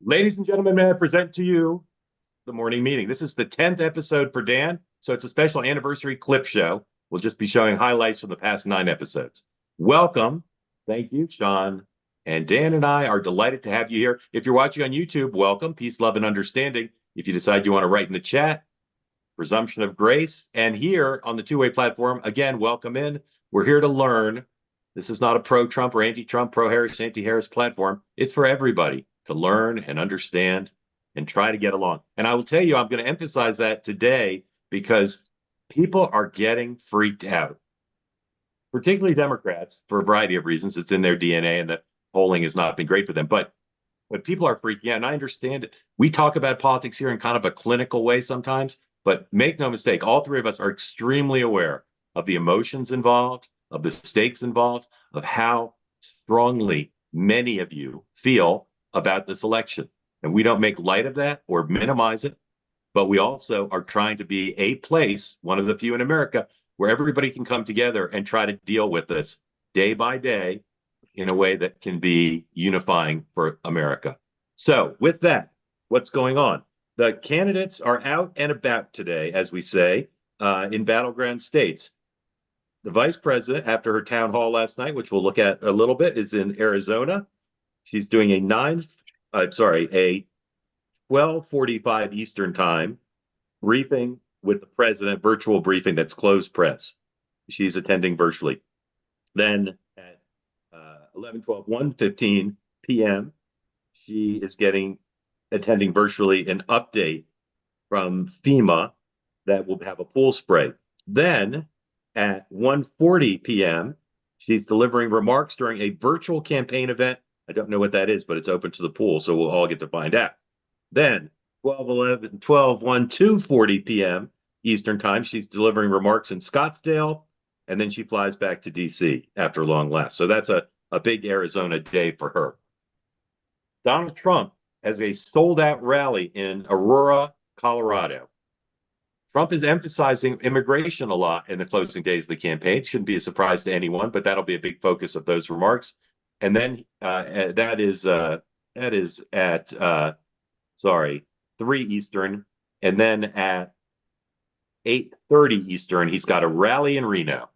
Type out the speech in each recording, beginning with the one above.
Ladies and gentlemen, may I present to you the morning meeting. This is the 10th episode for Dan, so it's a special anniversary clip show. We'll just be showing highlights from the past 9 episodes. Welcome. Thank you, Sean. And Dan and I are delighted to have you here. If you're watching on YouTube, welcome. Peace, love, and understanding. If you decide you want to write in the chat, presumption of grace. And here on the two-way platform, again, welcome in. We're here to learn. This is not a pro-Trump or anti-Trump, pro-Harris, anti-Harris platform. It's for everybody to learn and understand and try to get along. And I will tell you, I'm going to emphasize that today because people are getting freaked out, particularly Democrats, for a variety of reasons. It's in their DNA, and the polling has not been great for them. But people are freaking out, and I understand it. We talk about politics here in kind of a clinical way sometimes, but make no mistake, all three of us are extremely aware of the emotions involved, of the stakes involved, of how strongly many of you feel about this election. And we don't make light of that or minimize it, but we also are trying to be a place, one of the few in America, where everybody can come together and try to deal with this day by day in a way that can be unifying for America. So with that, what's going on? The candidates are out and about today, as we say, in battleground states. The vice president, after her town hall last night, which we'll look at a little bit, is in Arizona. She's doing a 12:45 Eastern time briefing with the president, virtual briefing that's closed press. She's attending virtually. Then at 1:15 p.m., she is attending virtually an update from FEMA that will have a pool spray. Then at 1:40 p.m., she's delivering remarks during a virtual campaign event. I don't know what that is, but it's open to the pool, so we'll all get to find out. Then 2:40 p.m. Eastern time, she's delivering remarks in Scottsdale, and then she flies back to D.C. after long last. So that's a big Arizona day for her. Donald Trump has a sold-out rally in Aurora, Colorado. Trump is emphasizing immigration a lot in the closing days of the campaign. Shouldn't be a surprise to anyone, but that'll be a big focus of those remarks. And then that is at 3 Eastern, and then at 8:30 Eastern, he's got a rally in Reno.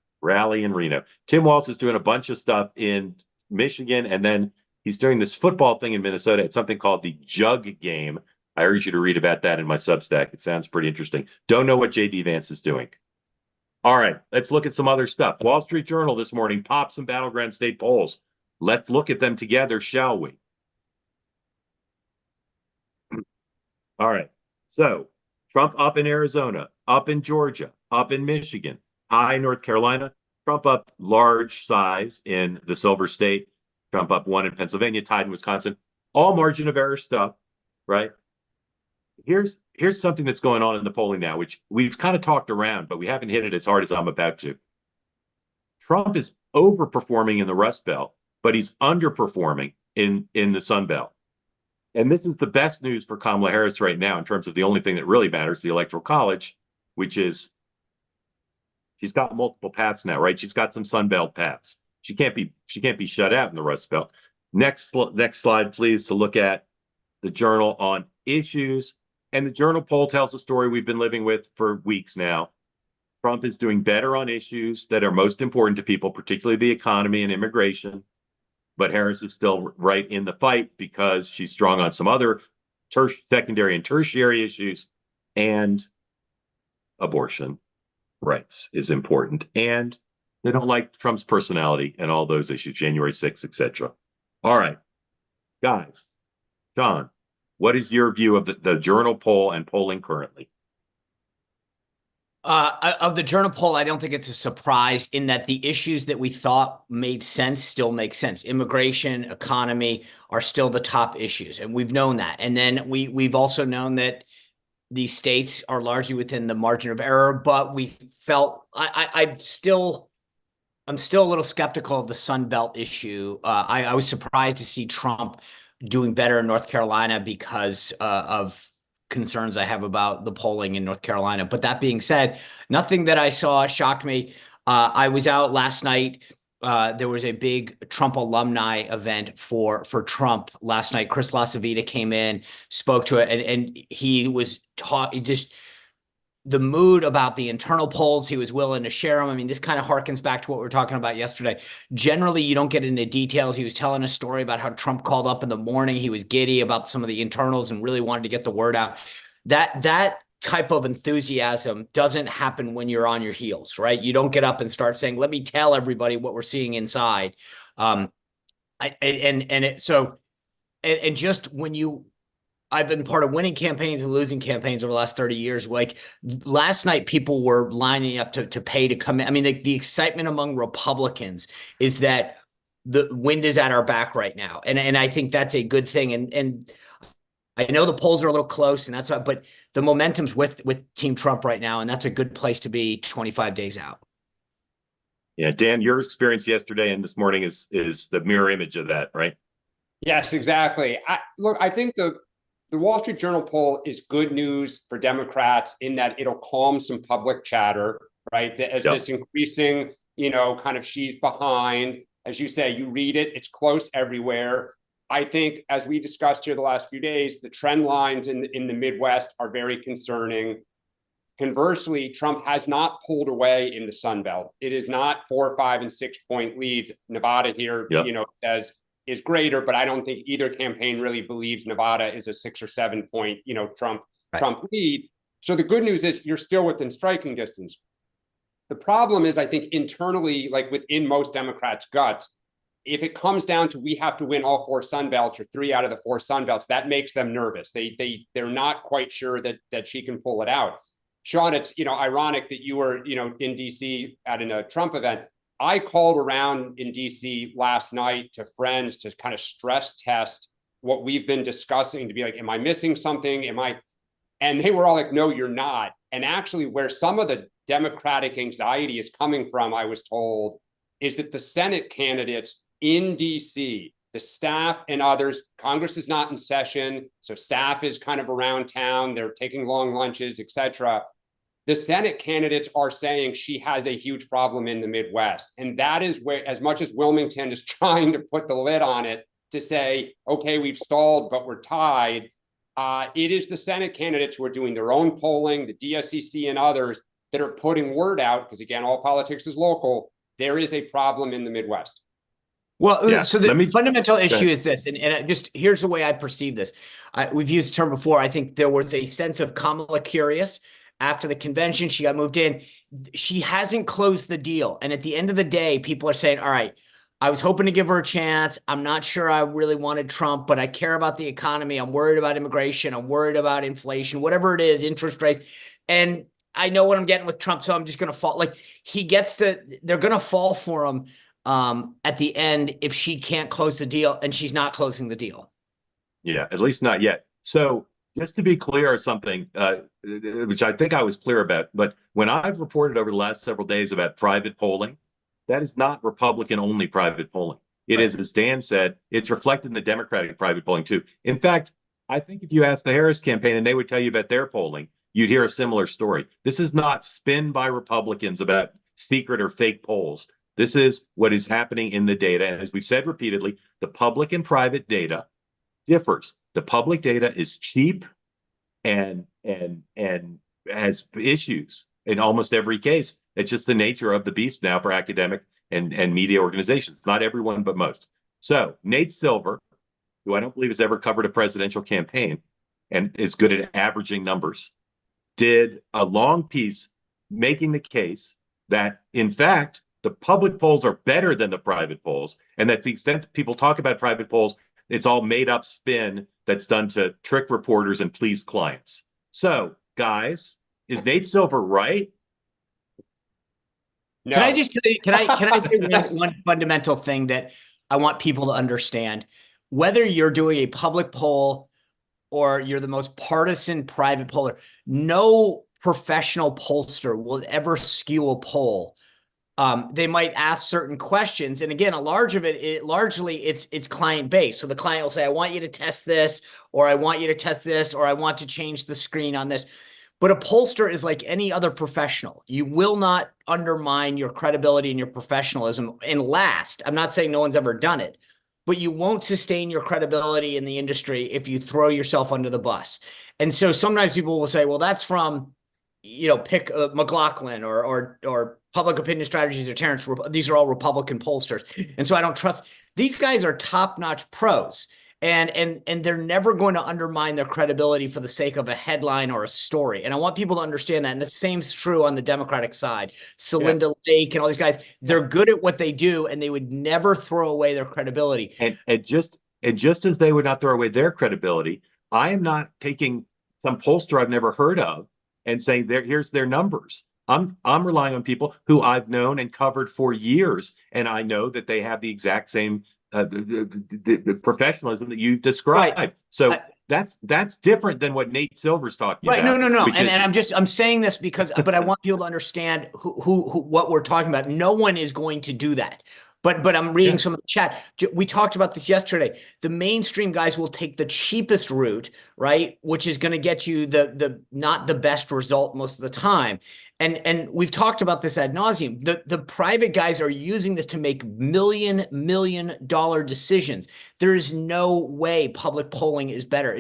Tim Walz is doing a bunch of stuff in Michigan, and then he's doing this football thing in Minnesota. It's something called the Jug Game. I urge you to read about that in my Substack. It sounds pretty interesting. Don't know what J.D. Vance is doing. All right, let's look at some other stuff. Wall Street Journal this morning popped some battleground state polls. Let's look at them together, shall we? All right. So Trump up in Arizona, up in Georgia, up in Michigan, high North Carolina. Trump up large size in the Silver State. Trump up 1 in Pennsylvania, tied in Wisconsin. All margin of error stuff, right? Here's something that's going on in the polling now, which we've kind of talked around, but we haven't hit it as hard as I'm about to. Trump is overperforming in the Rust Belt, but he's underperforming in the Sun Belt. And this is the best news for Kamala Harris right now in terms of the only thing that really matters, the Electoral College, which is she's got multiple paths now, right? She's got some Sun Belt paths. She can't be shut out in the Rust Belt. Next slide, please, to look at the Journal on issues. And the Journal poll tells a story we've been living with for weeks now. Trump is doing better on issues that are most important to people, particularly the economy and immigration. But Harris is still right in the fight because she's strong on some other secondary and tertiary issues, and abortion rights is important. And they don't like Trump's personality and all those issues, January 6th, etc. All right, guys. John, what is your view of the Journal poll and polling currently? Of the Journal poll, I don't think it's a surprise in that the issues that we thought made sense still make sense. Immigration, economy are still the top issues, and we've known that. And then we've also known that these states are largely within the margin of error, but we felt I'm still a little skeptical of the Sun Belt issue. I was surprised to see Trump doing better in North Carolina because of concerns I have about the polling in North Carolina. But that being said, nothing that I saw shocked me. I was out last night there was a big Trump alumni event for Trump last night. Chris LaCivita came in, spoke to it, and he was just the mood about the internal polls. He was willing to share them. I mean, this kind of harkens back to what we were talking about yesterday. Generally, you don't get into details. He was telling a story about how Trump called up in the morning. He was giddy about some of the internals and really wanted to get the word out. That type of enthusiasm doesn't happen when you're on your heels, right? You don't get up and start saying, let me tell everybody what we're seeing inside. Just when I've been part of winning campaigns and losing campaigns over the last 30 years. Like last night, people were lining up to pay to come in. I mean, the excitement among Republicans is that the wind is at our back right now. And I think that's a good thing. And I know the polls are a little close and that's why, but the momentum's with Team Trump right now. And that's a good place to be 25 days out. Yeah, Dan, your experience yesterday and this morning is the mirror image of that, right? Yes, exactly. I think the Wall Street Journal poll is good news for Democrats in that it'll calm some public chatter, right? As this increasing, kind of she's behind, as you say, you read it, it's close everywhere. I think, as we discussed here the last few days, the trend lines in the Midwest are very concerning. Conversely, Trump has not pulled away in the Sun Belt. It is not 4, 5, and 6 point leads. Nevada here, says is greater, but I don't think either campaign really believes Nevada is a 6 or 7 point, Trump lead. So the good news is you're still within striking distance. The problem is, I think internally, like within most Democrats' guts, if it comes down to we have to win all 4 Sun Belts or 3 out of the 4 Sun Belts, that makes them nervous. They're not quite sure that she can pull it out. Sean, it's ironic that you were in DC at a Trump event. I called around in DC last night to friends to kind of stress test what we've been discussing, to be like, am I missing something? And they were all like, no, you're not. And actually, where some of the Democratic anxiety is coming from, I was told, is that the Senate candidates in DC, the staff and others, Congress is not in session, so staff is kind of around town, they're taking long lunches, etc. The Senate candidates are saying she has a huge problem in the Midwest. And that is where, as much as Wilmington is trying to put the lid on it to say, okay, we've stalled, but we're tied, it is the Senate candidates who are doing their own polling, the DSCC and others, that are putting word out, because again, all politics is local, there is a problem in the Midwest. Well, so the fundamental issue is this, and just here's the way I perceive this. We've used the term before. I think there was a sense of Kamala curious. After the convention, she got moved in. She hasn't closed the deal. And at the end of the day, people are saying, all right, I was hoping to give her a chance. I'm not sure I really wanted Trump, but I care about the economy. I'm worried about immigration. I'm worried about inflation, whatever it is, interest rates. And I know what I'm getting with Trump, so I'm just going to fall. Like they're going to fall for him at the end if she can't close the deal, and she's not closing the deal. Yeah, at least not yet. So just to be clear, something which I think I was clear about, but when I've reported over the last several days about private polling, that is not Republican-only private polling. It is, as Dan said, it's reflected in the Democratic private polling too. In fact, I think if you ask the Harris campaign and they would tell you about their polling, you'd hear a similar story. This is not spin by Republicans about secret or fake polls. This is what is happening in the data. And as we've said repeatedly, the public and private data differs. The public data is cheap and has issues in almost every case. It's just the nature of the beast now for academic and media organizations. Not everyone, but most. So Nate Silver, who I don't believe has ever covered a presidential campaign and is good at averaging numbers, did a long piece making the case that, in fact, the public polls are better than the private polls, and that to the extent that people talk about private polls, it's all made up spin that's done to trick reporters and please clients. So, guys, is Nate Silver right? No. Can I just tell you, can I say one fundamental thing that I want people to understand? Whether you're doing a public poll or you're the most partisan private poller, no professional pollster will ever skew a poll. They might ask certain questions, and again, largely it's client based. So the client will say, "I want you to test this," or "I want you to test this," or "I want to change the screen on this." But a pollster is like any other professional. You will not undermine your credibility and your professionalism and last. I'm not saying no one's ever done it, but you won't sustain your credibility in the industry if you throw yourself under the bus. And so sometimes people will say, well, that's from, pick McLaughlin or Public Opinion Strategies or Terrence. These are all Republican pollsters. And so I don't trust. These guys are top-notch pros. And they're never going to undermine their credibility for the sake of a headline or a story. And I want people to understand that. And the same's true on the Democratic side. Celinda Lake and all these guys, they're good at what they do, and they would never throw away their credibility. And just as they would not throw away their credibility, I am not taking some pollster I've never heard of and saying here's their numbers. I'm relying on people who I've known and covered for years, and I know that they have the exact same the professionalism that you described. Right. So that's different than what Nate Silver's talking about. Right. No. And I'm saying this because, but I want people to understand who what we're talking about. No one is going to do that. But I'm reading some of the chat. We talked about this yesterday. The mainstream guys will take the cheapest route, right? Which is going to get you the not the best result most of the time. And we've talked about this ad nauseum. The private guys are using this to make $million decisions. There is no way public polling is better.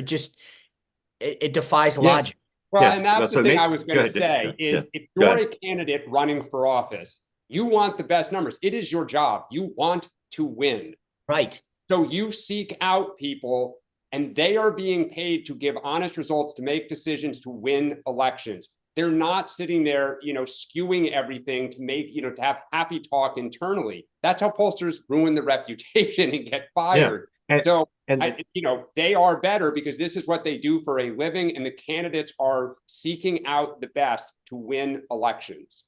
It defies logic. Well, and that's the thing I was going to say is if you're a candidate running for office, you want the best numbers. It is your job. You want to win. Right. So you seek out people, and they are being paid to give honest results, to make decisions, to win elections. They're not sitting there, skewing everything to make, to have happy talk internally. That's how pollsters ruin the reputation and get fired. Yeah. They are better because this is what they do for a living, and the candidates are seeking out the best to win elections.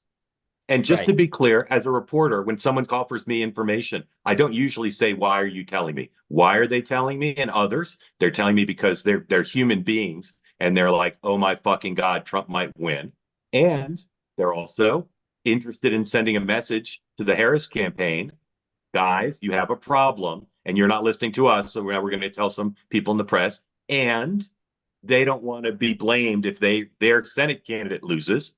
And just to be clear, as a reporter, when someone offers me information, I don't usually say, why are you telling me? Why are they telling me? And others, they're telling me because they're human beings. And they're like, oh my fucking God, Trump might win. And they're also interested in sending a message to the Harris campaign. Guys, you have a problem and you're not listening to us. So now we're going to tell some people in the press. And they don't want to be blamed if their Senate candidate loses.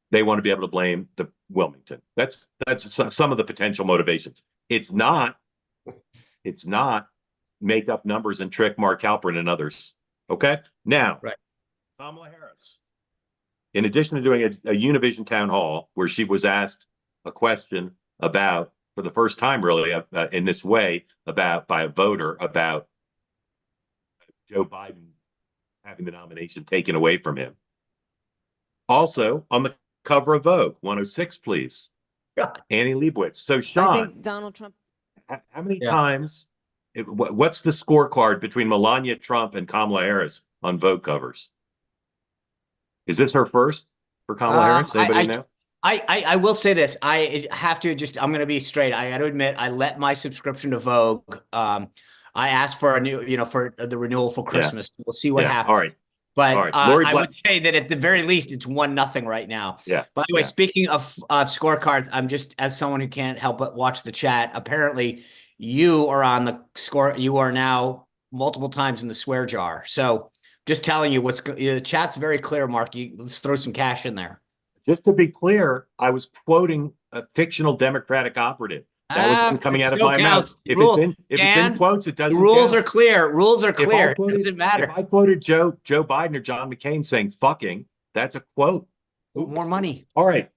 They want to be able to blame the Wilmington. That's some of the potential motivations. It's not make up numbers and trick Mark Halperin and others. Okay. Now, Kamala Harris, in addition to doing a Univision town hall where she was asked a question about, for the first time really in this way, by a voter about Joe Biden having the nomination taken away from him. Also on the cover of Vogue 106, please. Annie Leibovitz. So Sean, I think Donald Trump. How many times? What's the scorecard between Melania Trump and Kamala Harris on Vogue covers? Is this her first for Kamala Harris? Anybody know? I will say this. I have to I'm going to be straight. I got to admit, I let my subscription to Vogue. I asked for a new, for the renewal for Christmas. We'll see what happens. All right. But I would say that at the very least, it's 1-0 right now. Yeah. By the way, speaking of scorecards, I'm just, as someone who can't help but watch the chat, apparently you are on the score. You are now multiple times in the swear jar. So just telling you the chat's very clear, Mark. Let's throw some cash in there. Just to be clear, I was quoting a fictional Democratic operative. That wasn't coming out of my mouth. If it's in quotes, it doesn't. The rules are clear. Rules are clear. It doesn't matter. If I quoted Joe Biden or John McCain saying "fucking," that's a quote. More money. All right.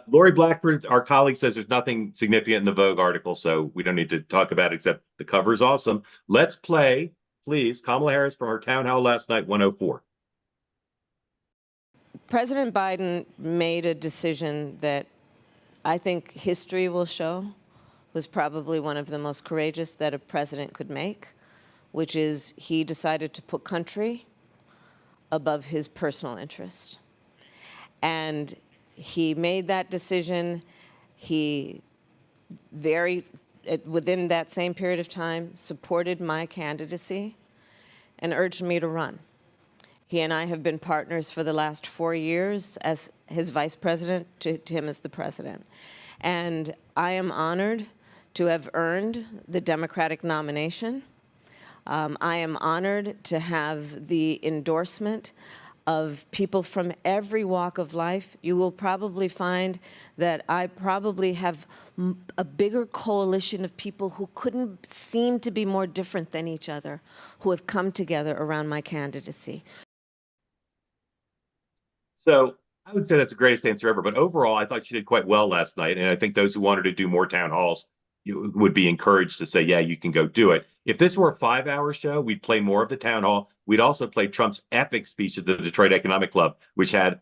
Lori Blackford, our colleague, says there's nothing significant in the Vogue article, so we don't need to talk about it except the cover is awesome. Let's play, please, Kamala Harris from her town hall last night, 104. President Biden made a decision that I think history will show was probably one of the most courageous that a president could make, which is he decided to put country above his personal interest. And he made that decision. He within that same period of time, supported my candidacy and urged me to run. He and I have been partners for the last 4 years as his vice president to him as the president. And I am honored to have earned the Democratic nomination. I am honored to have the endorsement of people from every walk of life, you will probably find that I probably have a bigger coalition of people who couldn't seem to be more different than each other, who have come together around my candidacy. So I would say that's the greatest answer ever. But overall, I thought she did quite well last night. And I think those who wanted to do more town halls would be encouraged to say, yeah, you can go do it. If this were a 5-hour show, we'd play more of the town hall. We'd also play Trump's epic speech at the Detroit Economic Club, which had,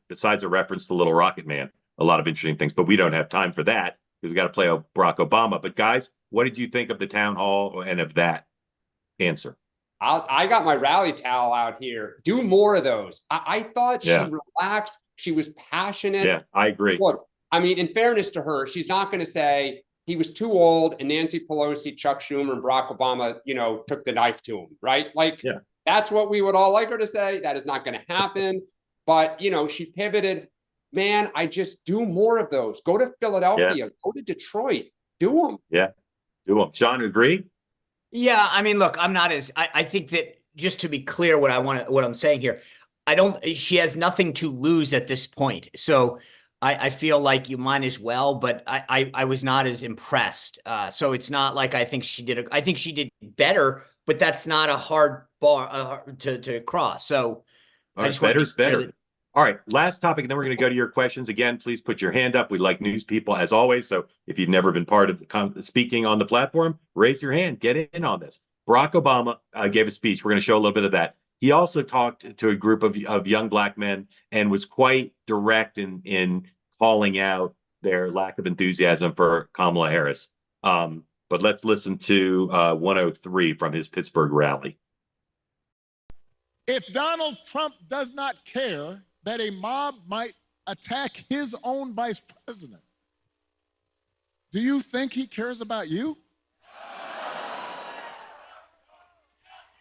besides a reference to Little Rocket Man, a lot of interesting things. But we don't have time for that because we got to play Barack Obama. But guys, what did you think of the town hall and of that answer? I got my rally towel out here. Do more of those. I thought she relaxed. She was passionate. Yeah, I agree. Look, I mean, in fairness to her, she's not going to say he was too old and Nancy Pelosi, Chuck Schumer, and Barack Obama, took the knife to him, right? Like, that's what we would all like her to say. That is not going to happen. But, she pivoted. Man, I just do more of those. Go to Philadelphia. Go to Detroit. Do them. Yeah, do them. Sean, agree? Yeah, I mean, look, I think that, just to be clear what I'm saying here, she has nothing to lose at this point. So I feel like you might as well, but I was not as impressed. So it's not like I think she did better, but that's not a hard bar to cross. So I just better's better. All right, last topic, and then we're going to go to your questions. Again, please put your hand up. We like news people, as always. So if you've never been part of speaking on the platform, raise your hand. Get in on this. Barack Obama gave a speech. We're going to show a little bit of that. He also talked to a group of young black men and was quite direct in calling out their lack of enthusiasm for Kamala Harris. But let's listen to 103 from his Pittsburgh rally. If Donald Trump does not care that a mob might attack his own vice president, do you think he cares about you?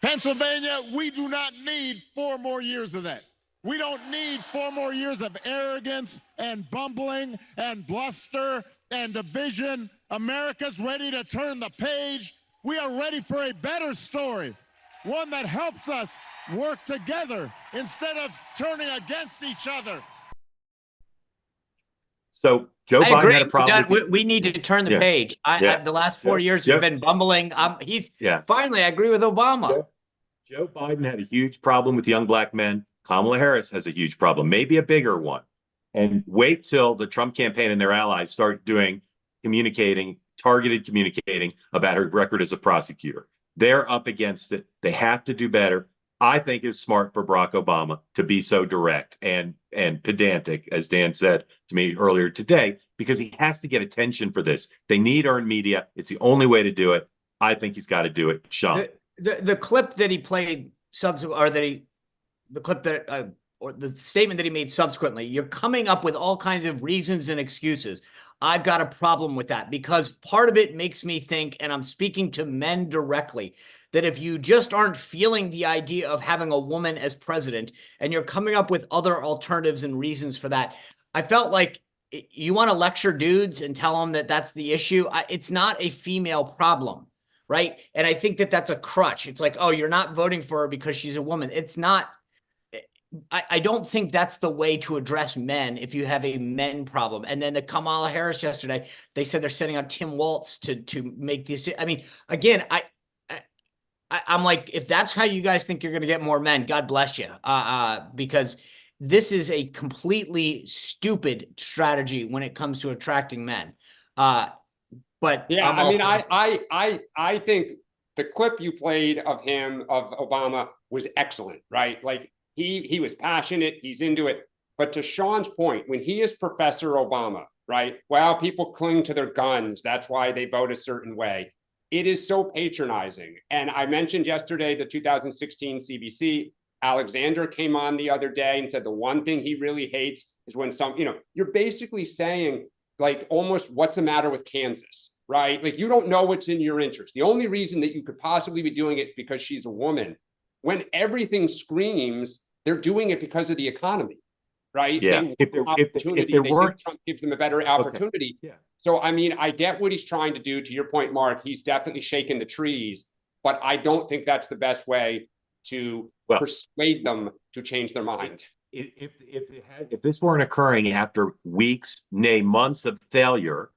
Pennsylvania, we do not need 4 more years of that. We don't need 4 more years of arrogance and bumbling and bluster and division. America's ready to turn the page. We are ready for a better story, one that helps us work together instead of turning against each other. So Joe Biden had a problem. We need to turn the page. The last 4 years have been bumbling. Finally, I agree with Obama. Joe Biden had a huge problem with young black men. Kamala Harris has a huge problem, maybe a bigger one. And wait till the Trump campaign and their allies start doing targeted communicating about her record as a prosecutor. They're up against it. They have to do better. I think it's smart for Barack Obama to be so direct and pedantic, as Dan said to me earlier today, because he has to get attention for this. They need earned media. It's the only way to do it. I think he's got to do it. Sean. The clip that he played or the statement that he made subsequently, you're coming up with all kinds of reasons and excuses. I've got a problem with that because part of it makes me think, and I'm speaking to men directly, that if you just aren't feeling the idea of having a woman as president and you're coming up with other alternatives and reasons for that, I felt like you want to lecture dudes and tell them that that's the issue. It's not a female problem, right? And I think that that's a crutch. It's like, oh, you're not voting for her because she's a woman. It's not. I don't think that's the way to address men if you have a men problem. And then the Kamala Harris yesterday, they said they're sending out Tim Walz to make this. I mean, again, I'm like, if that's how you guys think you're going to get more men, God bless you. Because this is a completely stupid strategy when it comes to attracting men. But yeah, I think the clip you played of Obama was excellent, right? Like he was passionate, he's into it. But to Sean's point, when he is Professor Obama, right? Well, people cling to their guns. That's why they vote a certain way. It is so patronizing. And I mentioned yesterday the 2016 CBC. Alexander came on the other day and said the one thing he really hates is when you're basically saying like almost what's the matter with Kansas, right? Like you don't know what's in your interest. The only reason that you could possibly be doing it is because she's a woman. When everything screams, they're doing it because of the economy, right? Yeah. If Trump gives them a better opportunity. Okay. Yeah. So, I mean, I get what he's trying to do. To your point, Mark, he's definitely shaking the trees, but I don't think that's the best way to Well, persuade them to change their mind. If this weren't occurring after weeks, nay, months of failure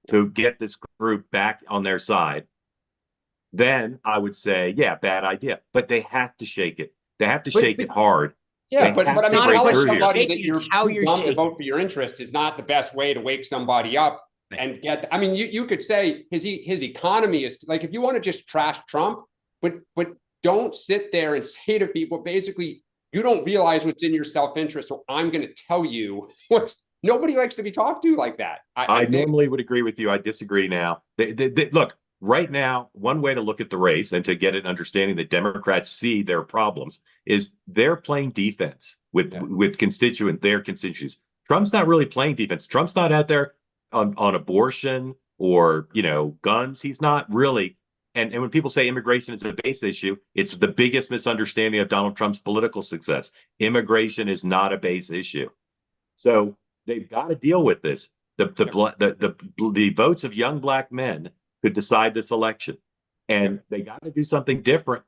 to get this group back on their side, then I would say, yeah, bad idea. But they have to shake it. They have to shake it hard. Yeah, They but have I to mean, Not a break telling through question of here. somebody shaking, that you're it's how too you're dumb to shaking. vote for your interest is not the best way to wake somebody up and get. I mean, you could say his economy is like, if you want to just trash Trump, but don't sit there and say to people, basically, you don't realize what's in your self-interest, so I'm going to tell you what's. Nobody likes to be talked to like that. I normally would agree with you. I disagree now. Look, right now, one way to look at the race and to get an understanding that Democrats see their problems is they're playing defense with their constituencies. Trump's not really playing defense. Trump's not out there on abortion or guns. He's not really. And when people say immigration is a base issue, it's the biggest misunderstanding of Donald Trump's political success. Immigration is not a base issue. So they've got to deal with this. The votes of young black men could decide this election, and they got to do something different.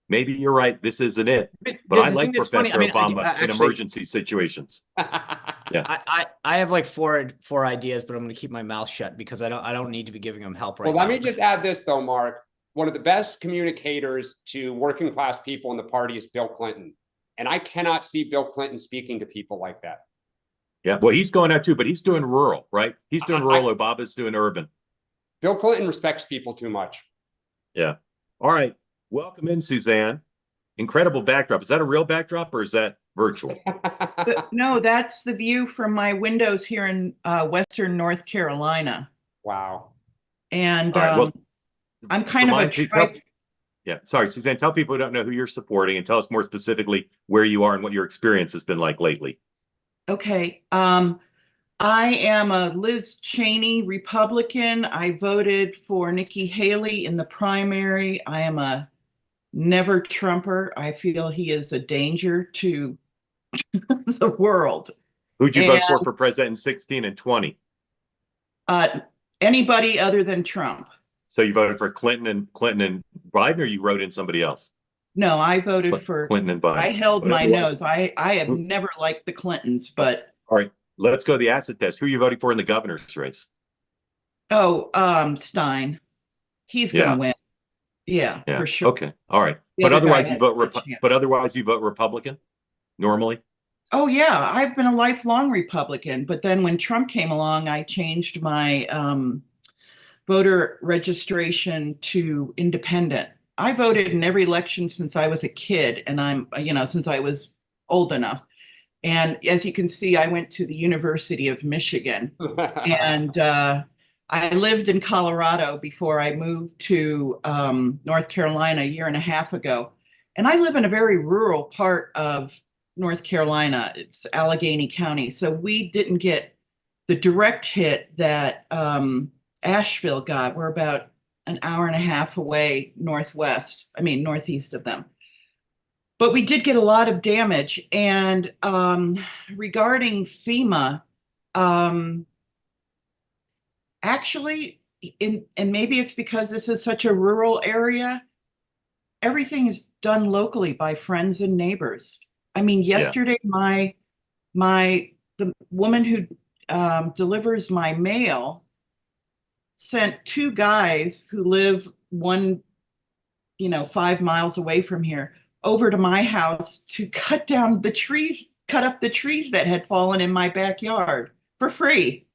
Maybe you're right. This isn't it. But I like Professor Obama in emergency situations. Yeah. I have like four ideas, but I'm going to keep my mouth shut because I don't need to be giving them help right now. Well, let me just add this though, Mark. One of the best communicators to working class people in the party is Bill Clinton, and I cannot see Bill Clinton speaking to people like that. Yeah, well, he's going out too, but he's doing rural, right? He's doing rural. Obama's doing urban. Bill Clinton respects people too much. Yeah. All right. Welcome in, Suzanne. Incredible backdrop. Is that a real backdrop or is that virtual? No, that's the view from my windows here in Western North Carolina. Wow. And right, well, I'm kind of a yeah, sorry, Suzanne, tell people who don't know who you're supporting and tell us more specifically where you are and what your experience has been like lately. Okay. I am a Liz Cheney Republican. I voted for Nikki Haley in the primary. I am a never Trumper. I feel he is a danger to the world. Who'd you vote for president in 16 and 20? Anybody other than Trump. So you voted for Clinton and Biden, or you wrote in somebody else? No, I voted for Clinton and Biden. I held my nose. I have never liked the Clintons, but all right, let's go to the acid test. Who are you voting for in the governor's race? Oh, Stein. He's gonna win. Yeah, for sure. Okay, all right. But otherwise you vote Republican normally? Oh yeah, I've been a lifelong Republican, but then when Trump came along, I changed my voter registration to independent. I voted in every election since I was a kid, and since I was old enough. And as you can see, I went to the University of Michigan, and I lived in Colorado before I moved to North Carolina a year and a half ago. And I live in a very rural part of North Carolina. It's Allegheny County. So we didn't get the direct hit that Asheville got. We're about an hour and a half away northeast of them. But we did get a lot of damage. And regarding FEMA, actually, and maybe it's because this is such a rural area, everything is done locally by friends and neighbors. I mean, yesterday, the woman who delivers my mail sent two guys who live 5 miles away from here over to my house to cut up the trees that had fallen in my backyard for free.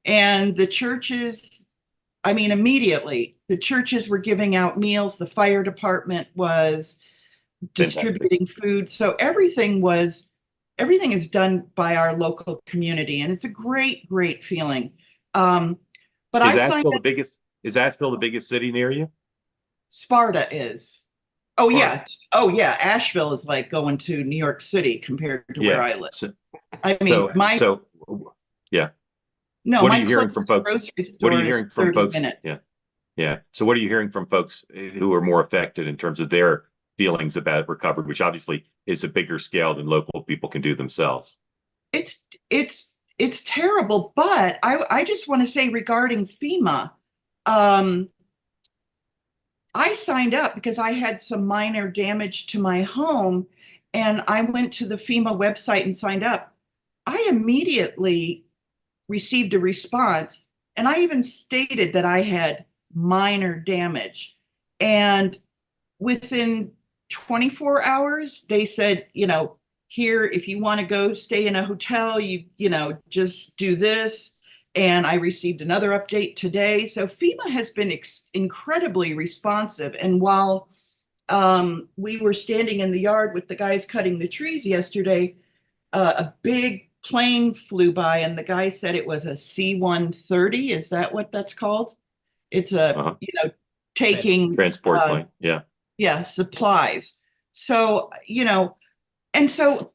And the churches, immediately, the churches were giving out meals. The fire department was distributing food. So everything is done by our local community. And it's a great, great feeling. But is Asheville the biggest city near you? Sparta is. Oh, yeah. Oh, yeah. Asheville is like going to New York City compared to where I live. No, what are you hearing from folks? What are you hearing from folks? Minutes. Yeah. So what are you hearing from folks who are more affected in terms of their feelings about recovery, which obviously is a bigger scale than local people can do themselves? It's terrible, but I just want to say regarding FEMA, I signed up because I had some minor damage to my home, and I went to the FEMA website and signed up. I immediately received a response, and I even stated that I had minor damage. And within 24 hours, they said, here, if you want to go stay in a hotel, just do this. And I received another update today. So FEMA has been incredibly responsive. And while we were standing in the yard with the guys cutting the trees yesterday, a big plane flew by, and the guy said it was a C-130. Is that what that's called? It's a, taking transport plane. Yeah. Supplies. So, and so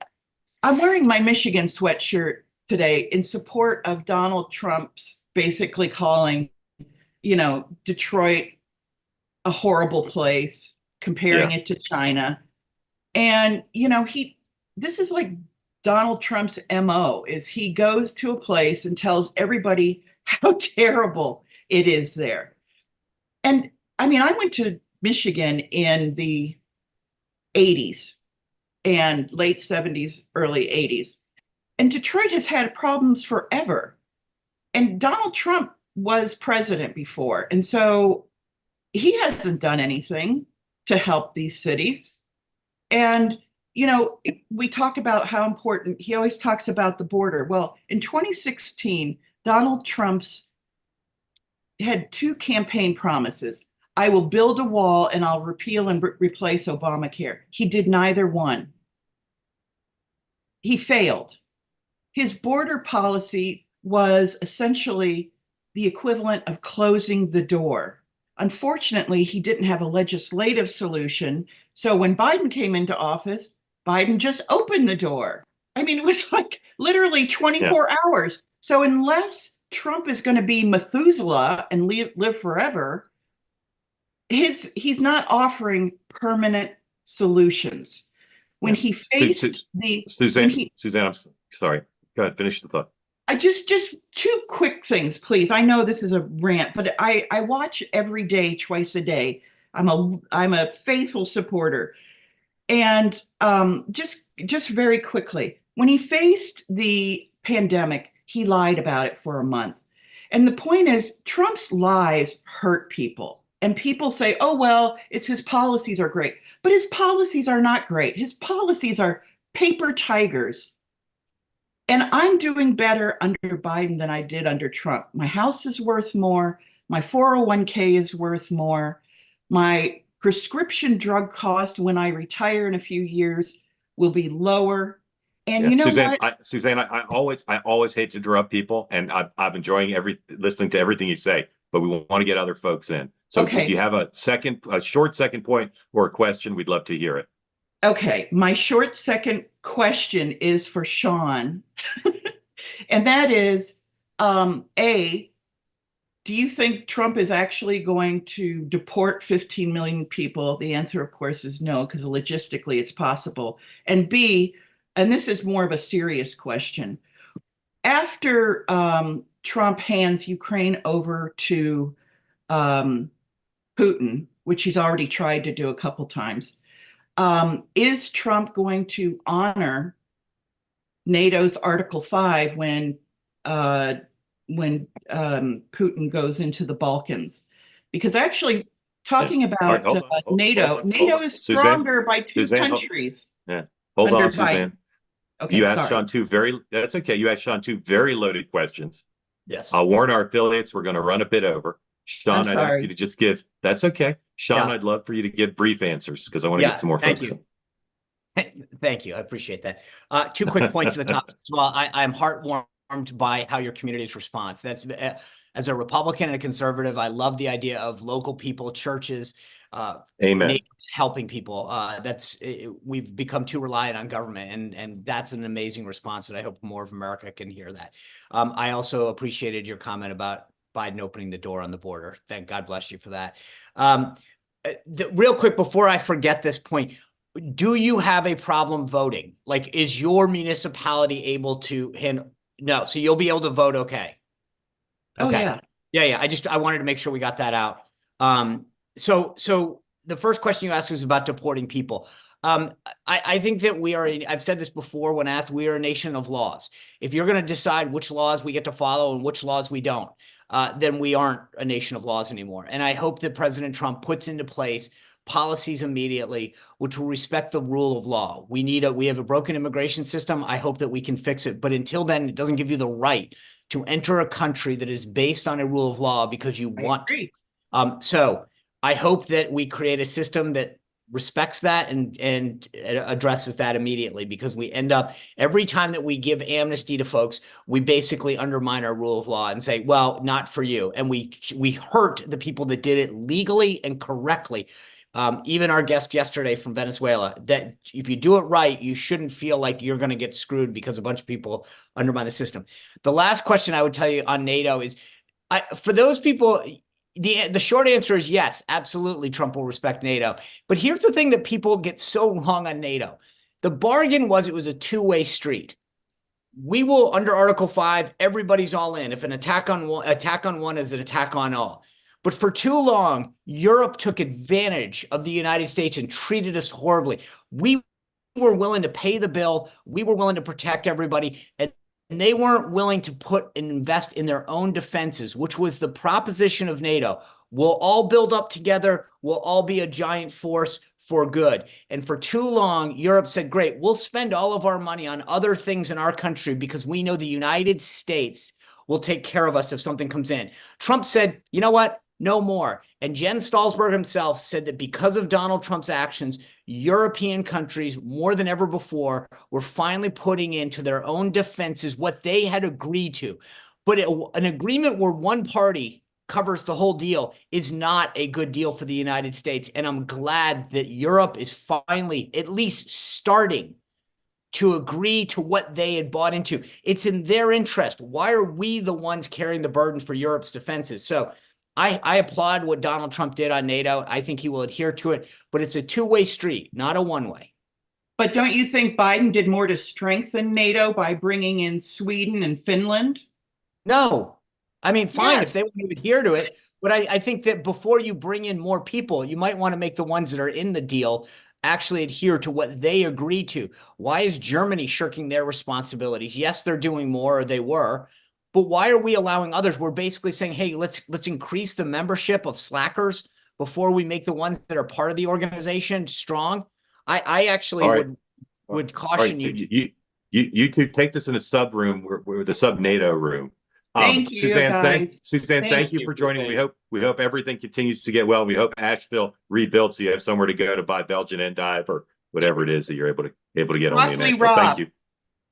I'm wearing my Michigan sweatshirt today in support of Donald Trump's basically calling, Detroit a horrible place, comparing it to China. And, this is like Donald Trump's MO, is he goes to a place and tells everybody how terrible it is there. And I mean, I went to Michigan in the 80s and late 70s, early 80s. And Detroit has had problems forever. And Donald Trump was president before. And so he hasn't done anything to help these cities. And, we talk about how important, he always talks about the border. Well, in 2016, Donald Trump's had two campaign promises. I will build a wall and I'll repeal and replace Obamacare. He did neither one. He failed. His border policy was essentially the equivalent of closing the door. Unfortunately, he didn't have a legislative solution. So when Biden came into office, Biden just opened the door. I mean, it was like literally 24 hours. So unless Trump is going to be Methuselah and live forever, he's not offering permanent solutions. When he faced Suzanne, I'm sorry. Go ahead, finish the thought. I just two quick things, please. I know this is a rant, but I watch every day, twice a day. I'm a faithful supporter. And just very quickly, when he faced the pandemic, he lied about it for a month. And the point is, Trump's lies hurt people. And people say, oh, well, it's his policies are great. But his policies are not great. His policies are paper tigers. And I'm doing better under Biden than I did under Trump. My house is worth more. My 401k is worth more. My prescription drug cost when I retire in a few years will be lower. And you know Suzanne, what? Suzanne, I always hate to interrupt people, and I'm enjoying listening to everything you say, but we want to get other folks in. So Okay. if you have a short second point or a question, we'd love to hear it. Okay, my short second question is for Sean. And that is, A, do you think Trump is actually going to deport 15 million people? The answer, of course, is no, because logistically it's possible. And B, and this is more of a serious question, after Trump hands Ukraine over to Putin, which he's already tried to do a couple times, is Trump going to honor NATO's Article 5 when Putin goes into the Balkans? Because actually, talking about NATO, NATO is stronger by two countries. Hold on, Biden. Suzanne. Okay, you asked sorry. Sean that's okay. You asked Sean two very loaded questions. Yes. I'll warn our affiliates, we're going to run a bit over. Sean, I'd ask sorry. you to just that's okay. Sean, I'd love for you to give brief answers because I want to get some more folks in. Thank you. I appreciate that. Two quick points at the top. Well, I'm heartwarmed by how your community's response. That's as a Republican and a conservative, I love the idea of local people, churches, Amen. helping people. We've become too reliant on government, and that's an amazing response. And I hope more of America can hear that. I also appreciated your comment about Biden opening the door on the border. Thank God bless you for that. Real quick, before I forget this point, do you have a problem voting? Like, is your municipality able to handle? No, so you'll be able to vote. Okay. Oh, yeah. Yeah. I wanted to make sure we got that out. So the first question you asked was about deporting people. I think that I've said this before when asked, we are a nation of laws. If you're going to decide which laws we get to follow and which laws we don't, then we aren't a nation of laws anymore. And I hope that President Trump puts into place policies immediately which will respect the rule of law. We have a broken immigration system. I hope that we can fix it. But until then, it doesn't give you the right to enter a country that is based on a rule of law because you want to. So I hope that we create a system that respects that and addresses that immediately, because we end up, every time that we give amnesty to folks, we basically undermine our rule of law and say, well, not for you. And we hurt the people that did it legally and correctly. Even our guest yesterday from Venezuela, that if you do it right, you shouldn't feel like you're going to get screwed because a bunch of people undermine the system. The last question I would tell you on NATO is, for those people, the short answer is yes, absolutely, Trump will respect NATO. But here's the thing that people get so wrong on NATO. The bargain was it was a two-way street. We will, under Article 5, everybody's all in. If an attack on one is an attack on all. But for too long, Europe took advantage of the United States and treated us horribly. We were willing to pay the bill. We were willing to protect everybody. And they weren't willing to put and invest in their own defenses, which was the proposition of NATO. We'll all build up together. We'll all be a giant force for good. And for too long, Europe said, great, we'll spend all of our money on other things in our country because we know the United States will take care of us if something comes in. Trump said, you know what? No more. And Jens Stoltenberg himself said that because of Donald Trump's actions, European countries, more than ever before, were finally putting into their own defenses what they had agreed to. But an agreement where one party covers the whole deal is not a good deal for the United States. And I'm glad that Europe is finally at least starting to agree to what they had bought into. It's in their interest. Why are we the ones carrying the burden for Europe's defenses? So I applaud what Donald Trump did on NATO. I think he will adhere to it, but it's a two-way street, not a one-way. But don't you think Biden did more to strengthen NATO by bringing in Sweden and Finland? No. I mean, fine, Yes. if they want to adhere to it, but I think that before you bring in more people, you might want to make the ones that are in the deal actually adhere to what they agree to. Why is Germany shirking their responsibilities? Yes, they're doing more, or they were. But why are we allowing others? We're basically saying, hey, let's increase the membership of slackers before we make the ones that are part of the organization strong. I actually would caution you. You two take this in a sub room, we're the sub NATO room. Thank you, Suzanne, guys. thank you for joining. We hope everything continues to get well. We hope Asheville rebuilds so you have somewhere to go to buy Belgian endive or whatever it is that you're able to get only in Asheville. Thank you.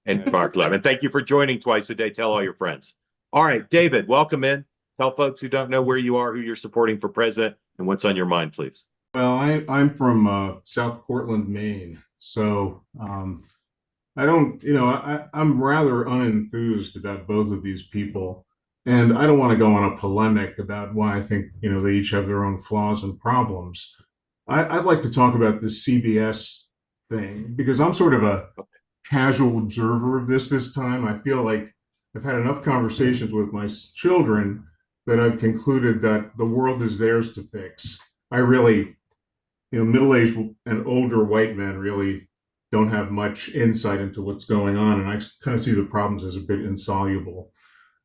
And Mark Levin, thank you for joining twice a day. Tell all your friends. All right, David, welcome in. Tell folks who don't know where you are, who you're supporting for president, and what's on your mind, please. Well, I'm from South Portland, Maine. So I don't, I'm rather unenthused about both of these people. And I don't want to go on a polemic about why I think, they each have their own flaws and problems. I'd like to talk about this CBS thing because I'm sort of a casual observer of this time. I feel like I've had enough conversations with my children that I've concluded that the world is theirs to fix. I really, middle-aged and older white men really don't have much insight into what's going on, and I kind of see the problems as a bit insoluble.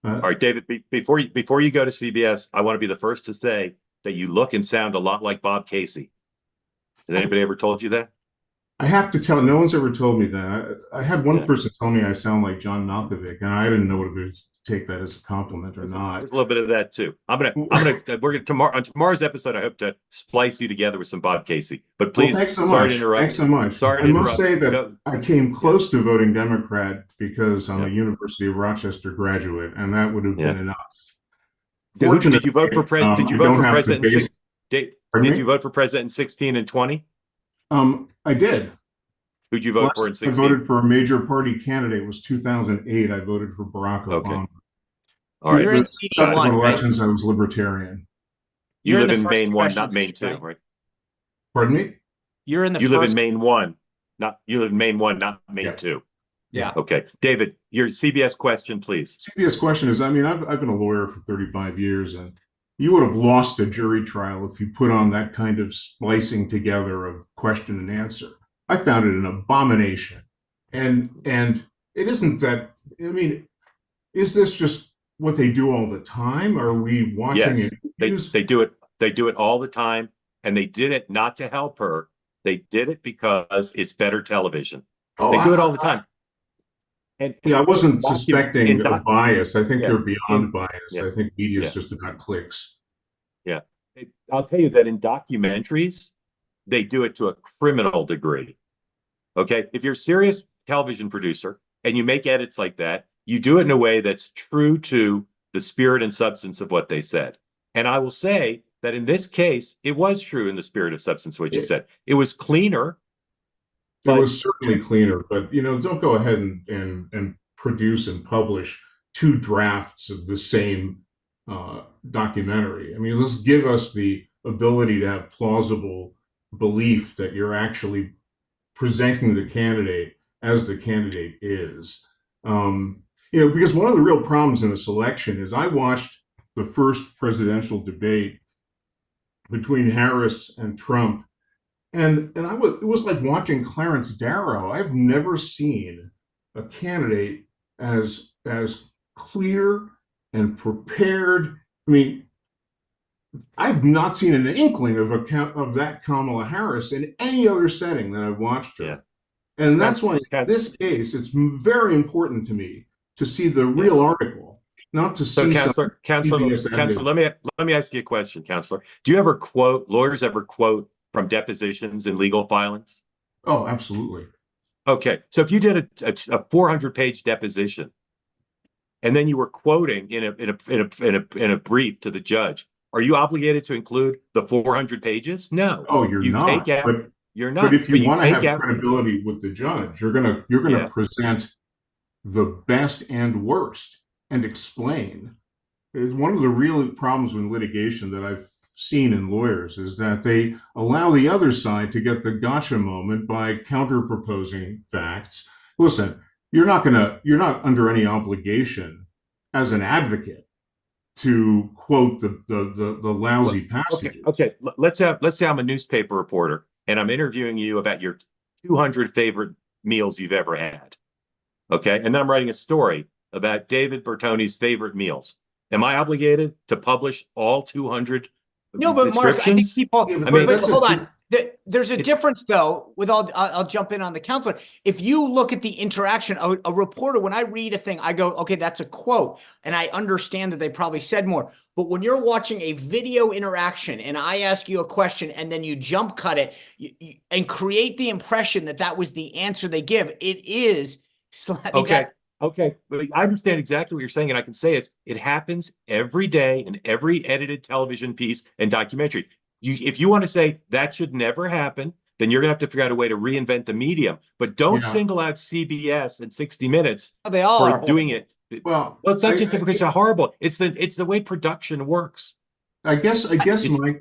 All right, David, before you go to CBS, I want to be the first to say that you look and sound a lot like Bob Casey. Has anybody ever told you that? I have to tell, no one's ever told me that. I had one person tell me I sound like John Malkovich, and I didn't know whether to take that as a compliment or not. There's a little bit of that too. We're gonna on tomorrow's episode. I hope to splice you together with some Bob Casey. But please, thanks so sorry much. to interrupt. Thanks so much. Sorry to I interrupt. must say that I came close to voting Democrat because I'm a University of Rochester graduate, and that would have been enough. Did you vote for president? Did you vote for president? Did you vote for president in 16 and 20? I did. Who'd you vote for in 16? I voted for a major party candidate. It was 2008. I voted for Barack Obama. All right. You're in CD1, elections, I was libertarian. You live in Maine 1, not Maine 2, right? Pardon me? You're in the You live in Maine 1, not Maine 2. Yeah. Okay. David, your CBS question, please. CBS question is, I've been a lawyer for 35 years, and you would have lost a jury trial if you put on that kind of splicing together of question and answer. I found it an abomination. And it isn't that, I mean, is this just what they do all the time? Are we watching Yes, interviews? they do it. They do it all the time, and they did it not to help her. They did it because it's better television. Oh, They do it all the time. And yeah, I wasn't docu- suspecting in a doc- bias. I think yeah, they're beyond bias. yeah, I think media is yeah. just about clicks. Yeah. I'll tell you that in documentaries, they do it to a criminal degree. Okay. If you're a serious television producer and you make edits like that, you do it in a way that's true to the spirit and substance of what they said. And I will say that in this case, it was true in the spirit of substance, what you said. It was cleaner. It was certainly cleaner, but don't go ahead and produce and publish two drafts of the same documentary. I mean, let's give us the ability to have plausible belief that you're actually presenting the candidate as the candidate is. Because one of the real problems in this election is I watched the first presidential debate between Harris and Trump, and it was like watching Clarence Darrow. I've never seen a candidate as clear and prepared. I mean, I've not seen an inkling of that Kamala Harris in any other setting that I've watched her. Yeah. And that's why in this case, it's very important to me to see the real article, not to see. So, Counselor, let me ask you a question, Counselor. Do you ever lawyers ever quote from depositions in legal filings? Oh, absolutely. Okay, so if you did a 400-page deposition, and then you were quoting in a brief to the judge, are you obligated to include the 400 pages? No. Oh, you're not. You're not. But if you want to have credibility with the judge, you're gonna present the best and worst and explain. One of the real problems with litigation that I've seen in lawyers is that they allow the other side to get the gotcha moment by counter-proposing facts. Listen, you're not under any obligation as an advocate to quote the lousy passages. Okay. Let's say I'm a newspaper reporter and I'm interviewing you about your 200 favorite meals you've ever had. Okay. And then I'm writing a story about David Bertoni's favorite meals. Am I obligated to publish all 200? No, but Mark, I think people. But hold on. There's a difference, though. I'll jump in on the counselor. If you look at the interaction, a reporter, when I read a thing, I go, okay, that's a quote, and I understand that they probably said more. But when you're watching a video interaction, and I ask you a question, and then you jump cut it and create the impression that that was the answer they give, it is. Okay. Okay, but I understand exactly what you're saying, and I can say it happens every day in every edited television piece and documentary. If you want to say that should never happen, then you're going to have to figure out a way to reinvent the medium. But don't single out CBS and 60 Minutes for doing it. Well, it's not just because they're horrible. It's the way production works. I guess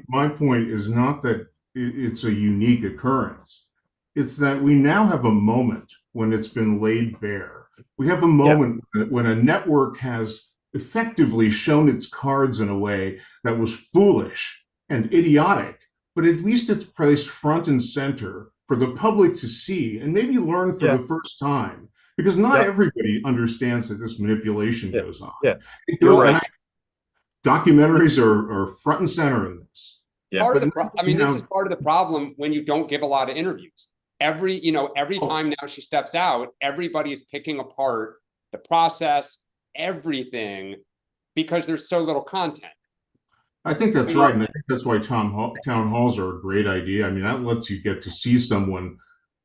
my point is not that it's a unique occurrence. It's that we now have a moment when it's been laid bare. We have a moment when a network has effectively shown its cards in a way that was foolish and idiotic, but at least it's placed front and center for the public to see and maybe learn for the first time, because not everybody understands that this manipulation goes on. Yeah, you're right. Documentaries are front and center in this. Yeah. This is part of the problem when you don't give a lot of interviews. Every time now she steps out, everybody's picking apart the process, everything, because there's so little content. I think that's right. And I think that's why town halls are a great idea. I mean, that lets you get to see someone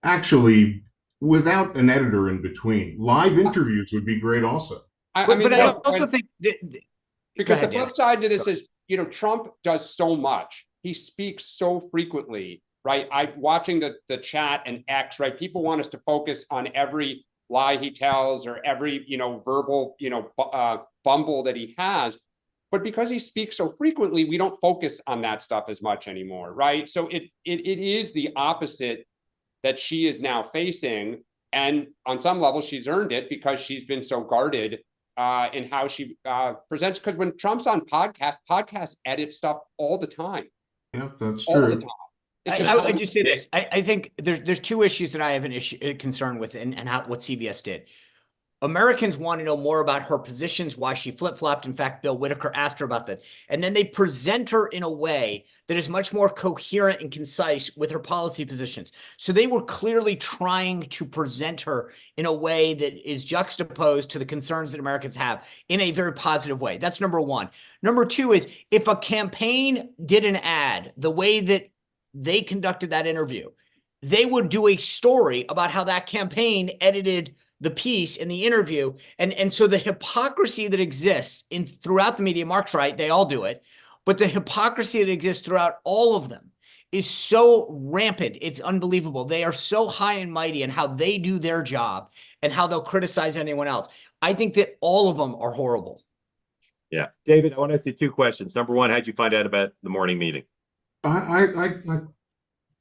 actually without an editor in between. Live interviews would be great also. I also think because the flip side to this is, Trump does so much. He speaks so frequently. Right, watching the chat and X, right? People want us to focus on every lie he tells or every verbal bumble that he has, but because he speaks so frequently, we don't focus on that stuff as much anymore, right? So it is the opposite that she is now facing, and on some level, she's earned it because she's been so guarded in how she presents. Because when Trump's on podcasts edit stuff all the time. Yep, that's All the true. time. I just say this. I think there's two issues that I have a concern with, and what CBS did. Americans want to know more about her positions, why she flip-flopped. In fact, Bill Whitaker asked her about that. And then they present her in a way that is much more coherent and concise with her policy positions. So they were clearly trying to present her in a way that is juxtaposed to the concerns that Americans have in a very positive way. That's number one. Number two is, if a campaign did an ad the way that they conducted that interview, they would do a story about how that campaign edited the piece in the interview. And so the hypocrisy that exists throughout the media, Mark's right, they all do it, but the hypocrisy that exists throughout all of them is so rampant. It's unbelievable. They are so high and mighty in how they do their job and how they'll criticize anyone else. I think that all of them are horrible. Yeah. David, I want to ask you two questions. Number one, how'd you find out about the morning meeting? I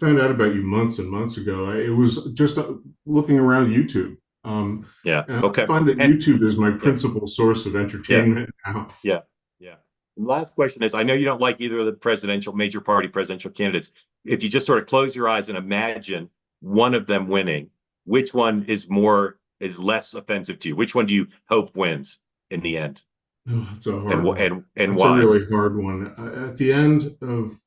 found out about you months and months ago. It was just looking around YouTube. Okay. I find that YouTube is my principal source of entertainment now. Yeah. And last question is, I know you don't like either of the major party presidential candidates. If you just sort of close your eyes and imagine one of them winning, which one is less offensive to you? Which one do you hope wins in the end? Oh, it's a hard one. And it's why? a really hard one. At the end of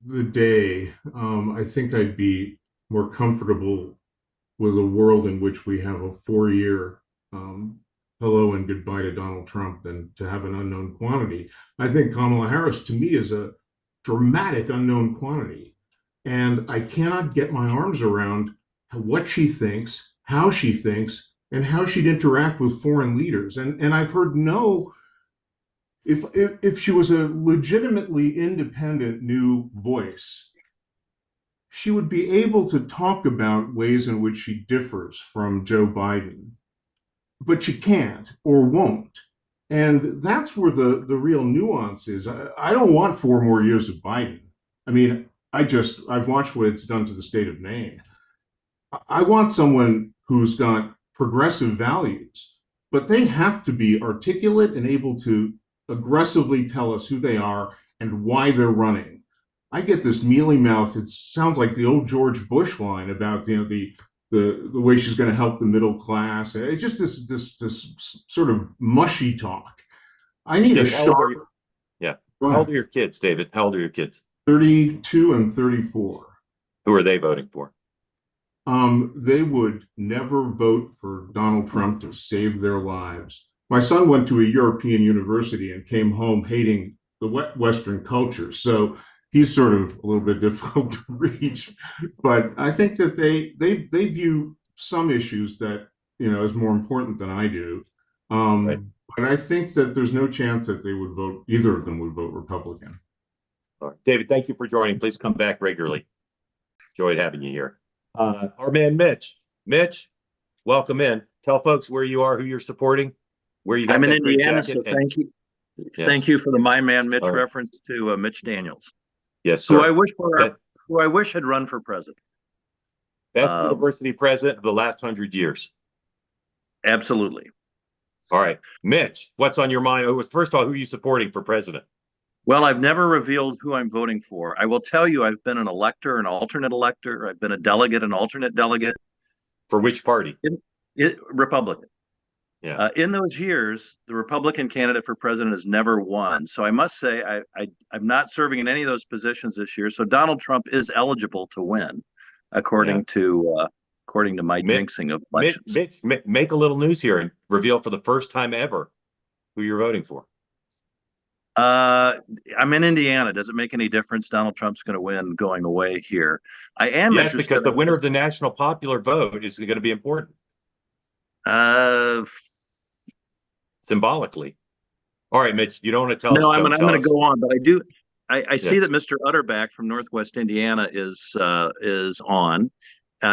the day, I think I'd be more comfortable with a world in which we have a 4-year hello and goodbye to Donald Trump than to have an unknown quantity. I think Kamala Harris, to me, is a dramatic unknown quantity. And I cannot get my arms around what she thinks, how she thinks, and how she'd interact with foreign leaders. And I've heard if she was a legitimately independent new voice, she would be able to talk about ways in which she differs from Joe Biden, but she can't or won't. And that's where the real nuance is. I don't want 4 more years of Biden. I mean, I've watched what it's done to the state of Maine. I want someone who's got progressive values, but they have to be articulate and able to aggressively tell us who they are and why they're running. I get this mealy mouth. It sounds like the old George Bush line about the way she's going to help the middle class. It's just this sort of mushy talk. I need a sharp. How old are your kids, David? How old are your kids? 32 and 34. Who are they voting for? They would never vote for Donald Trump to save their lives. My son went to a European university and came home hating the Western culture. So he's sort of a little bit difficult to reach, but I think that they view some issues that, as more important than I do. Right. But I think that there's no chance that either of them would vote Republican. All right. David, thank you for joining. Please come back regularly. Enjoyed having you here. Our man, Mitch. Mitch, welcome in. Tell folks where you are, who you're supporting, where you got I'm in that great Indiana, jacket, so thank you. Yeah. Thank you for the My Man Mitch reference to Mitch Daniels. Yes, sir. Who I wish had run for president. Best university president of the last 100 years. Absolutely. All right. Mitch, what's on your mind? First of all, who are you supporting for president? Well, I've never revealed who I'm voting for. I will tell you, I've been an elector, an alternate elector. I've been a delegate, an alternate delegate. For which party? Republican. Yeah. In those years, the Republican candidate for president has never won. So I must say, I'm not serving in any of those positions this year. So Donald Trump is eligible to win, according to my jinxing of elections. Mitch, make a little news here and reveal for the first time ever who you're voting for. I'm in Indiana. Does it make any difference? Donald Trump's going to win going away here. I am interested because the winner of the national popular vote is going to be important. Symbolically. All right, Mitch, you don't want to tell us. No, I'm going to go on, but I do. I see that Mr. Utterback from Northwest Indiana is on.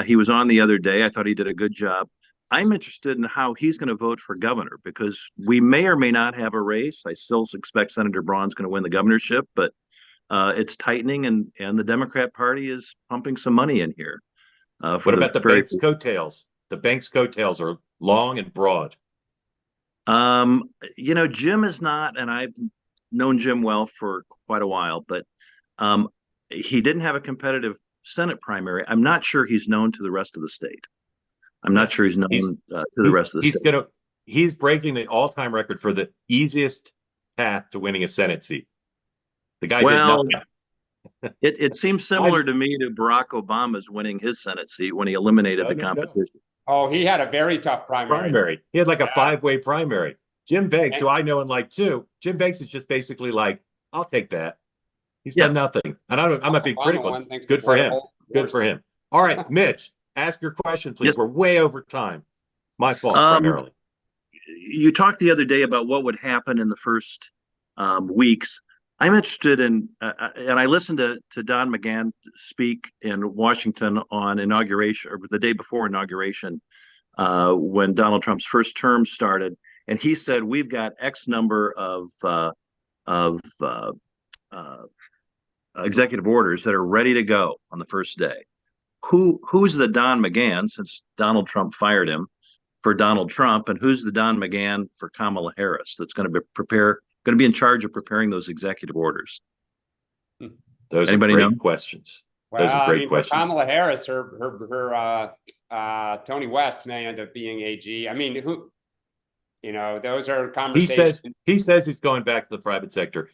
He was on the other day. I thought he did a good job. I'm interested in how he's going to vote for governor, because we may or may not have a race. I still expect Senator Braun's going to win the governorship, but it's tightening, and the Democrat Party is pumping some money in here. What about the bank's coattails? The bank's coattails are long and broad. Jim is not, and I've known Jim well for quite a while, but um, he didn't have a competitive Senate primary. I'm not sure he's known to the rest of the state. I'm not sure he's known to the rest of the state. He's breaking the all-time record for the easiest path to winning a Senate seat. The guy did nothing. It seems similar to me to Barack Obama's winning his Senate seat when he eliminated the competition. Oh, he had a very tough primary. He had like a five-way primary. Jim Banks, who I know and like too, Jim Banks is just basically like, I'll take that. He's done nothing. And I'm not being critical. Good for him. Good for him. All right, Mitch, ask your question, please. We're way over time. My fault, primarily. You talked the other day about what would happen in the first weeks. I'm interested in, and I listened to Don McGahn speak in Washington on inauguration, or the day before inauguration, when Donald Trump's first term started, and he said we've got X number of executive orders that are ready to go on the first day. Who's the Don McGahn, since Donald Trump fired him, for Donald Trump, and who's the Don McGahn for Kamala Harris that's going to be in charge of preparing those executive orders? Those are great questions. Well, those are great questions. For Kamala Harris, her Tony West may end up being AG. I mean, those are conversations. He says he's going back to the private sector.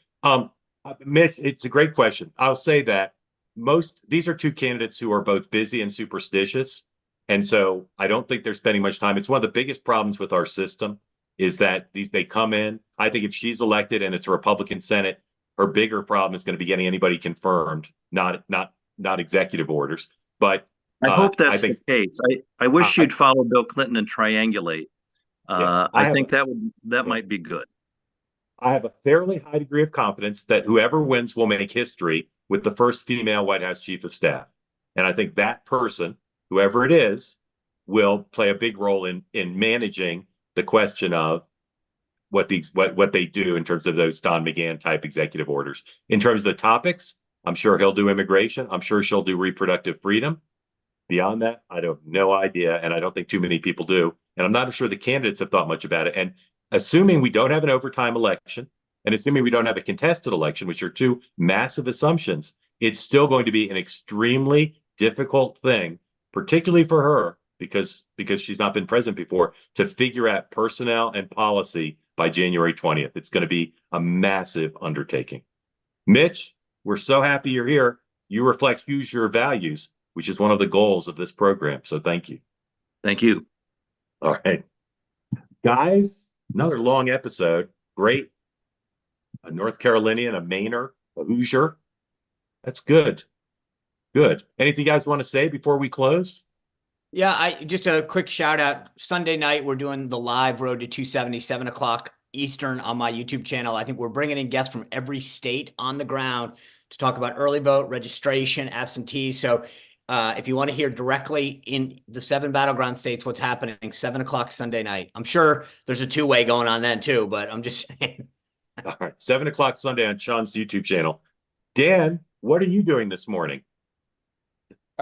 Mitch, it's a great question. I'll say that these are two candidates who are both busy and superstitious. And so I don't think they're spending much time. It's one of the biggest problems with our system is that they come in. I think if she's elected and it's a Republican Senate, her bigger problem is going to be getting anybody confirmed, not executive orders. But I hope that's the case. I wish she'd follow Bill Clinton and triangulate. I think that might be good. I have a fairly high degree of confidence that whoever wins will make history with the first female White House chief of staff. And I think that person, whoever it is, will play a big role in managing the question of what they do in terms of those Don McGahn type executive orders. In terms of the topics, I'm sure he'll do immigration. I'm sure she'll do reproductive freedom. Beyond that, I have no idea, and I don't think too many people do. And I'm not sure the candidates have thought much about it. And assuming we don't have an overtime election, and assuming we don't have a contested election, which are two massive assumptions, it's still going to be an extremely difficult thing, particularly for her, because she's not been president before, to figure out personnel and policy by January 20th. It's going to be a massive undertaking. Mitch, we're so happy you're here. You reflect your values, which is one of the goals of this program. So thank you. Thank you. All right. Guys, another long episode. Great. A North Carolinian, a Mainer, a Hoosier. That's good. Good. Anything you guys want to say before we close? Yeah, just a quick shout out. Sunday night, we're doing the live Road to 270, 7 o'clock Eastern on my YouTube channel. I think we're bringing in guests from every state on the ground to talk about early vote, registration, absentees. So if you want to hear directly in the 7 battleground states what's happening, 7 o'clock Sunday night. I'm sure there's a two-way going on then too, but I'm just saying. All right, 7 o'clock Sunday on Sean's YouTube channel. Dan, what are you doing this morning?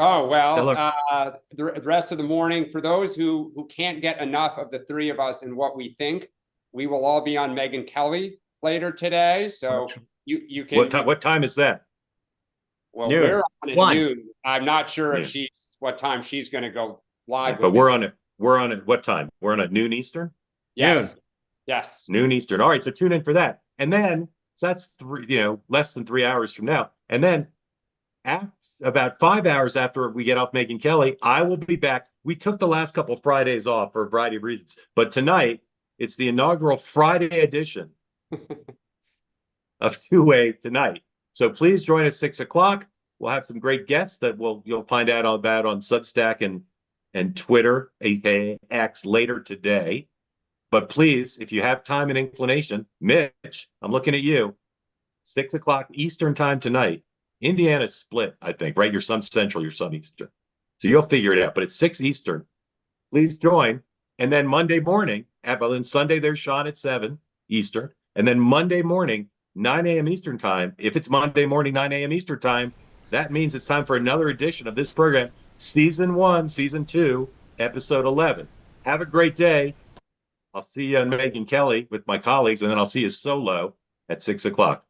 Oh, well, the rest of the morning, for those who can't get enough of the three of us and what we think, we will all be on Megyn Kelly later today. So you can. What time is that? Well, we're on at noon. I'm not sure if what time she's going to go live. But we're on it. We're on at what time? We're on at noon Eastern? Yes. Noon. Yes. Noon Eastern. All right. So tune in for that. And then, so that's less than 3 hours from now. And then about 5 hours after we get off Megyn Kelly, I will be back. We took the last couple of Fridays off for a variety of reasons, but tonight it's the inaugural Friday edition of Two-Way Tonight. So please join us 6 o'clock. We'll have some great guests that you'll find out about on Substack and Twitter, aka X, later today. But please, if you have time and inclination, Mitch, I'm looking at you. 6 o'clock Eastern time tonight. Indiana's split, I think, right? You're some Central, you're some Eastern. So you'll figure it out. But it's 6 Eastern. Please join. And then Monday morning, then Sunday there's Sean at 7 Eastern. And then Monday morning, 9 a.m. Eastern time. If it's Monday morning, 9 a.m. Eastern time, that means it's time for another edition of this program, Season 1, Season 2, Episode 11. Have a great day. I'll see you on Megan Kelly with my colleagues, and then I'll see you solo at 6 o'clock.